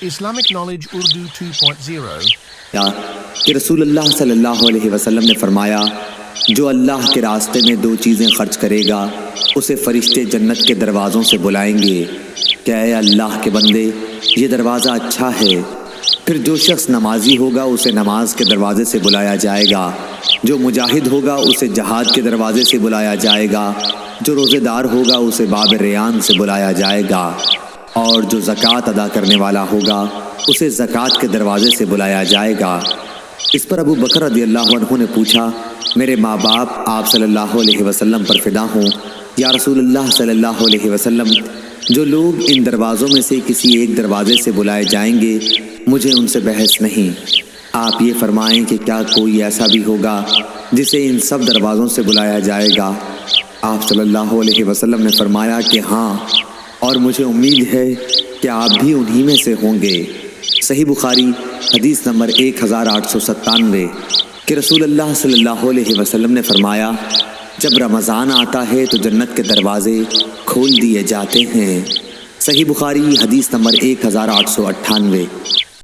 Islamic Knowledge Urdu 2.0 کہ رسول اللہ صلی اللہ علیہ وسلم نے فرمایا، جو اللہ کے راستے میں 2 چیزیں خرچ کرے گا اسے فرشتے جنت کے دروازوں سے بلائیں گے کہ اے اللہ کے بندے یہ دروازہ اچھا ہے۔ پھر جو شخص نمازی ہوگا اسے نماز کے دروازے سے بلایا جائے گا، جو مجاہد ہوگا اسے جہاد کے دروازے سے بلایا جائے گا، جو روزے دار ہوگا اسے باب ریان سے بلایا جائے گا، اور جو زکوٰۃ ادا کرنے والا ہوگا اسے زکوٰۃ کے دروازے سے بلایا جائے گا۔ اس پر ابو بکر رضی اللہ عنہ نے پوچھا، میرے ماں باپ آپ صلی اللہ علیہ وسلم پر فدا ہوں، یا رسول اللہ صلی اللہ علیہ وسلم جو لوگ ان دروازوں میں سے کسی ایک دروازے سے بلائے جائیں گے مجھے ان سے بحث نہیں، آپ یہ فرمائیں کہ کیا کوئی ایسا بھی ہوگا جسے ان سب دروازوں سے بلایا جائے گا؟ آپ صلی اللہ علیہ وسلم نے فرمایا کہ ہاں، اور مجھے امید ہے کہ آپ بھی انہی میں سے ہوں گے۔ صحیح بخاری حدیث نمبر 1897 کہ رسول اللہ صلی اللہ علیہ وسلم نے فرمایا، جب رمضان آتا ہے تو جنت کے دروازے کھول دیے جاتے ہیں۔ صحیح بخاری حدیث نمبر 1898۔